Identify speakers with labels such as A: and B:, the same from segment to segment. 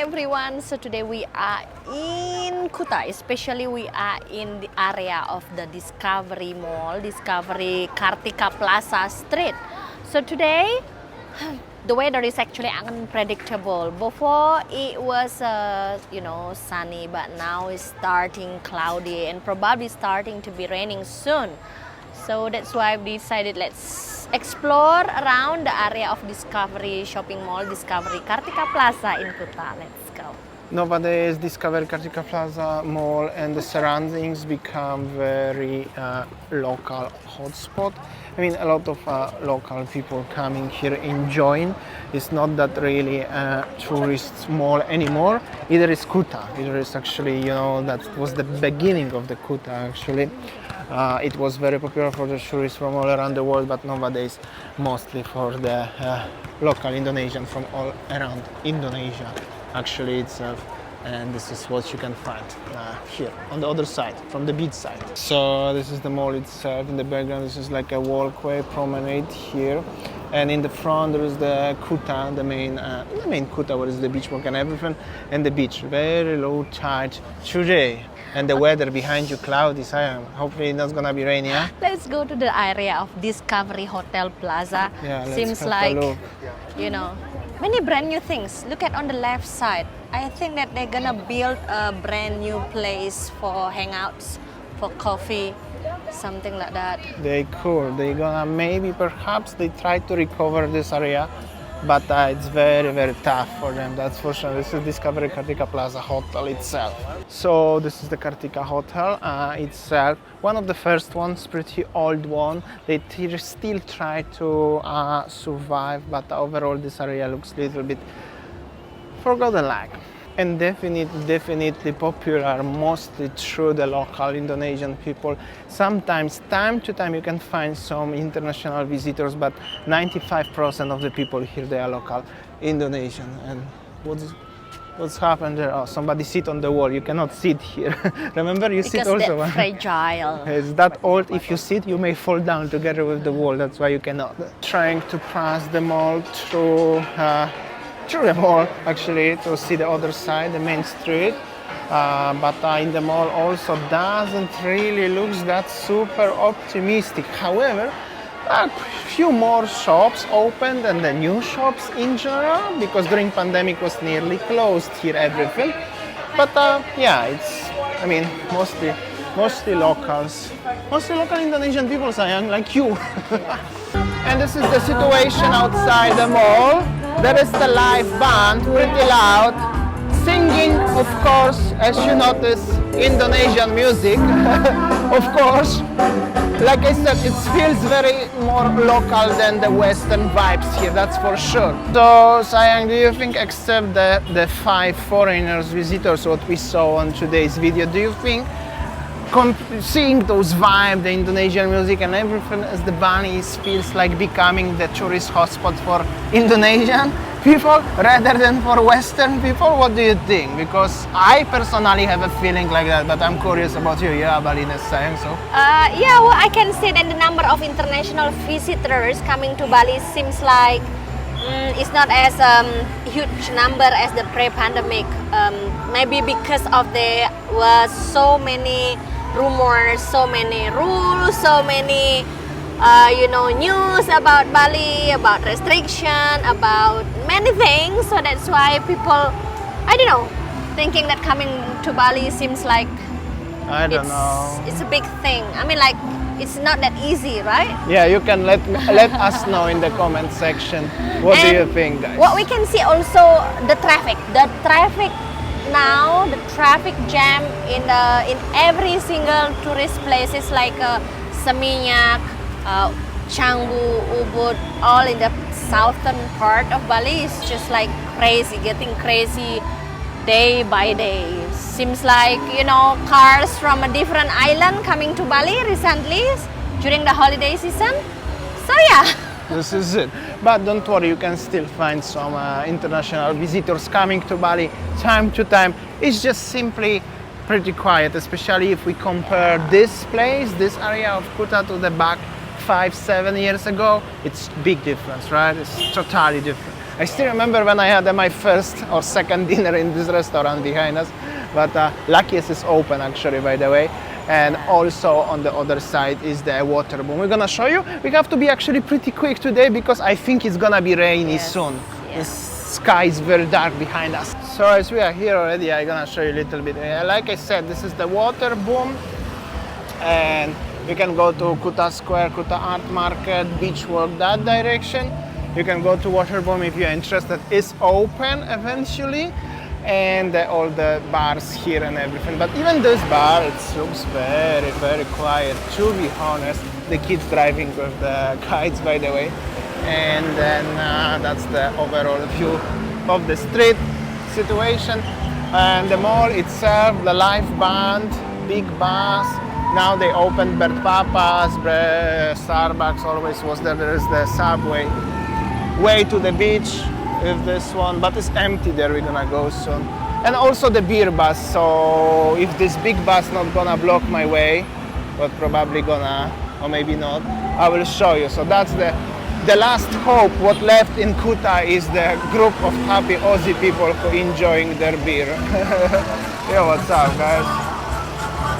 A: everyone. So today we are in Kuta, especially we are in the area of the Discovery Mall, Discovery Kartika Plaza Street. So today the weather is actually unpredictable. Before it was sunny, but now it's starting cloudy and probably starting to be raining soon. So that's why we decided let's explore around the area of Discovery Shopping Mall, Discovery Kartika Plaza in Kuta. Let's go.
B: Nowadays, Discovery Kartika Plaza Mall and the surroundings become very local hotspot. I mean, a lot of local people coming here enjoying. It's not that really a tourist mall anymore. Either is Kuta, either is actually, that was the beginning of the Kuta actually. It was very popular for the tourists from all around the world, but nowadays mostly for the local Indonesian from all around Indonesia actually itself. And this is what you can find here on the other side, from the beach side. So this is the mall itself. In the background, this is like a walkway promenade here, and in the front there is the Kuta, the main Kuta, where is the beach walk and everything, and the beach. Very low tide today, and the weather behind you cloudy. Hopefully it's not gonna be rainy. Yeah?
A: Let's go to the area of Discovery Hotel Plaza.
B: Yeah, let's
A: Seems
B: have
A: like
B: a look.
A: Many brand new things. Look at on the left side. I think that they're gonna build a brand new place for hangouts, for coffee, something like that.
B: They could. They're gonna perhaps they try to recover this area, but it's very, very tough for them. That's for sure. This is Discovery Kartika Plaza Hotel itself. So this is the Kartika Hotel itself. One of the first ones, pretty old one. They still try to survive, but overall this area looks a little bit forgotten-like. And definitely popular, mostly through the local Indonesian people. Sometimes, time to time, you can find some international visitors, but 95% of the people here, they are local Indonesian. And what's happened there? Oh, somebody sit on the wall. You cannot sit here. Remember, you sit also.
A: Because they're fragile.
B: It's that old. If you sit, you may fall down together with the wall. That's why you cannot. Trying to pass the mall through the mall actually to see the other side, the main street, but in the mall also doesn't really look that super optimistic. However, a few more shops opened and the new shops in general, because during pandemic was nearly closed here everything. But it's mostly locals, mostly local Indonesian people, sayang, like you. And this is the situation outside the mall. There is the live band, pretty loud, singing, of course, as you notice, Indonesian music, of course. Like I said, it feels very more local than the Western vibes here, that's for sure. So, Sayang, do you think, except the 5 foreigners, visitors, what we saw on today's video, do you think seeing those vibes, the Indonesian music and everything as the Bali feels like becoming the tourist hotspot for Indonesian people rather than for Western people? What do you think? Because I personally have a feeling like that, but I'm curious about you. Yeah, Balinese sayang so.
A: I can say that the number of international visitors coming to Bali seems like it's not as huge number as the pre-pandemic. Maybe because of there was so many rumors, so many rules, so many news about Bali, about restriction, about many things. So that's why people, thinking that coming to Bali seems like it's a big thing. I mean, like, it's not that easy, right?
B: Yeah, you can let us know in the comment section. What do you think, guys?
A: What we can see also, the traffic. Now the traffic jam in every single tourist places like Seminyak, Canggu, Ubud, all in the southern part of Bali is just like crazy, getting crazy day by day. Seems like cars from a different island coming to Bali recently during the holiday season. So yeah.
B: This is it. But don't worry, you can still find some international visitors coming to Bali time to time. It's just simply pretty quiet, especially if we compare this place, this area of Kuta to the back 5-7 years ago. It's big difference, right? It's totally different. I still remember when I had my first or second dinner in this restaurant behind us, but luckiest is open actually, by the way. And also on the other side is the water boom. We're gonna show you. We have to be actually pretty quick today because I think it's gonna be rainy soon. The sky is very dark behind us. So as we are here already, I'm gonna show you a little bit. Like I said, this is the water boom, and you can go to Kuta Square, Kuta Art Market, Beach Walk, that direction. You can go to water boom if you're interested. It's open eventually. And all the bars here and everything. But even this bar, it looks very, very quiet, to be honest. The kids driving with the kites, by the way. And then that's the overall view of the street situation. And the mall itself, the live band, big bus. Now they opened Bert Papa's, Starbucks always was there. There is the subway way to the beach with this one, but it's empty there. We're gonna go soon. And also the beer bus, so if this big bus not gonna block my way, but probably gonna, or maybe not, I will show you. So that's the last hope. What left in Kuta is the group of happy Aussie people who enjoying their beer. Yeah, what's up, guys?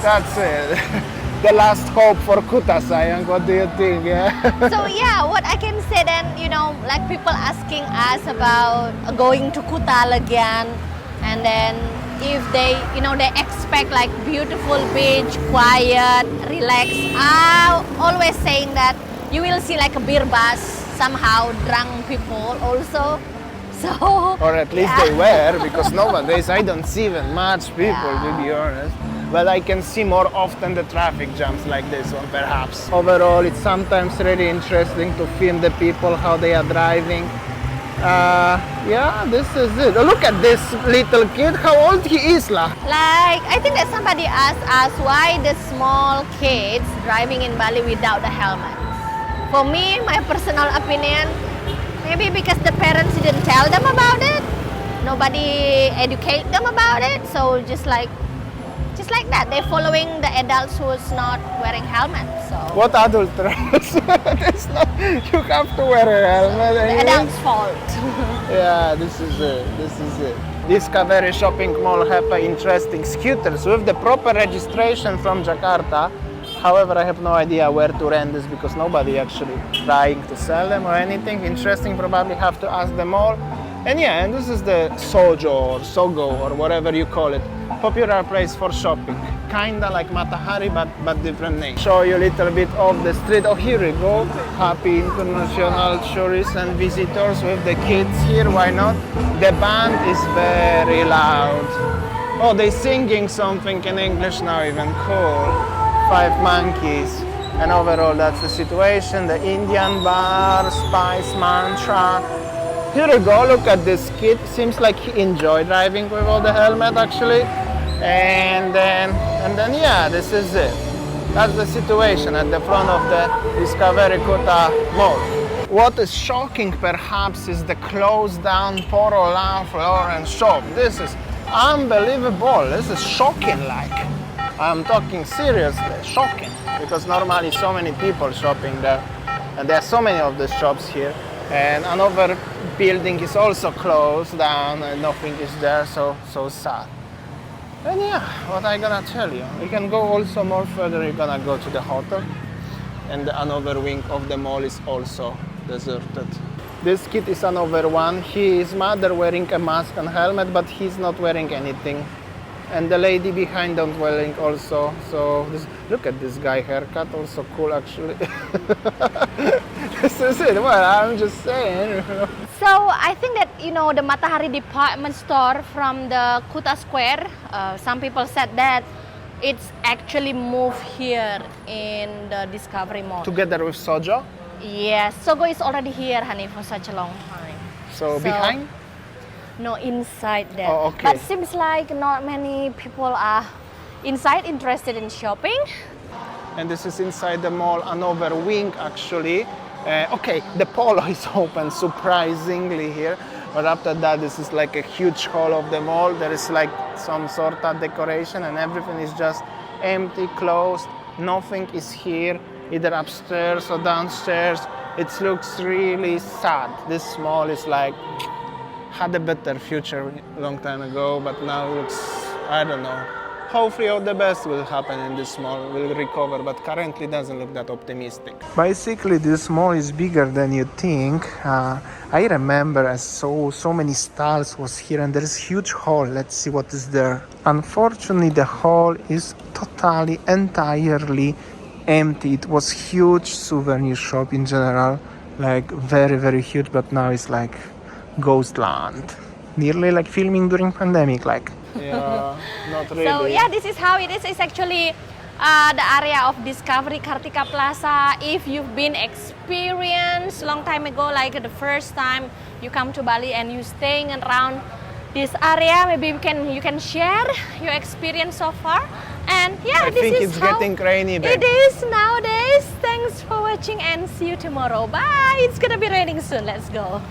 B: That's it. The last hope for Kuta, Sayang. What do you think? Yeah.
A: So yeah, what I can say then, like people asking us about going to Kuta again, and then if they, they expect like beautiful beach, quiet, relaxed. I'm always saying that you will see like a beer bus, somehow drunk people also. So.
B: Or at least they were, because nowadays I don't see even much people, to be honest. But I can see more often the traffic jams like this one, perhaps. Overall, it's sometimes really interesting to film the people, how they are driving. Yeah, this is it. Look at this little kid, how old he is, lah.
A: Like, I think that somebody asked us why the small kids driving in Bali without the helmet. For me, my personal opinion, maybe because the parents didn't tell them about it. Nobody educate them about it, so just like that, they're following the adults who's not wearing helmets. So
B: what adult rules? You have to wear a helmet.
A: The adult's fault.
B: Yeah, this is it. Discovery Shopping Mall have interesting scooters with the proper registration from Jakarta. However, I have no idea where to rent this because nobody actually trying to sell them or anything. Interesting, probably have to ask them all. And yeah, and this is the Sojo or Sogo or whatever you call it. Popular place for shopping. Kinda like Matahari, but different name. Show you a little bit of the street. Oh, here we go. Happy international tourists and visitors with the kids here. Why not? The band is very loud. Oh, they singing something in English now even. Cool. TheMonkeys. And overall, that's the situation. The Indian bar, Spice Mantra. Here we go, look at this kid. Seems like he enjoyed driving without the helmet actually. And then yeah, this is it. That's the situation at the front of the Discovery Kuta Mall. What is shocking perhaps is the closed down Poro La Florence shop. This is unbelievable. This is shocking like. I'm talking seriously, shocking. Because normally so many people shopping there. And there are so many of the shops here. And another building is also closed down and nothing is there, so sad. And yeah, what I gonna tell you, we can go also more further. We're gonna go to the hotel, and another wing of the mall is also deserted. This kid is another one. His mother wearing a mask and helmet, but he's not wearing anything. And the lady behind don't wearing also. So look at this guy haircut, also cool actually. This is it. Well, I'm just saying.
A: So I think that the Matahari department store from the Kuta Square. Some people said that it's actually moved here in the Discovery Mall.
B: Together with Sojo?
A: Yes, Sogo is already here, honey, for such a long time.
B: So behind?
A: No, inside there.
B: Oh, okay.
A: But seems like not many people are inside interested in shopping.
B: And this is inside the mall, another wing actually. Okay, the polo is open surprisingly here, but after that this is like a huge hall of the mall. There is like some sort of decoration and everything is just empty, closed. Nothing is here, either upstairs or downstairs. It looks really sad. This mall is like had a better future a long time ago, but now looks, I don't know. Hopefully all the best will happen in this mall, will recover, but currently doesn't look that optimistic. Basically this mall is bigger than you think. I remember I saw so many stalls was here and there's huge hall. Let's see what is there. Unfortunately the hall is totally, entirely empty. It was huge souvenir shop in general, like very, very huge, but now it's like ghost land. Nearly like filming during pandemic, like. Yeah, not really.
A: So yeah, this is how it is. It's actually the area of Discovery Kartika Plaza. If you've been experienced long time ago, like the first time you come to Bali and you staying around this area, maybe you can share your experience so far. And yeah,
B: I
A: this
B: think
A: is
B: it's
A: how
B: getting rainy back.
A: it is nowadays. Thanks for watching and see you tomorrow. Bye. It's gonna be raining soon. Let's go.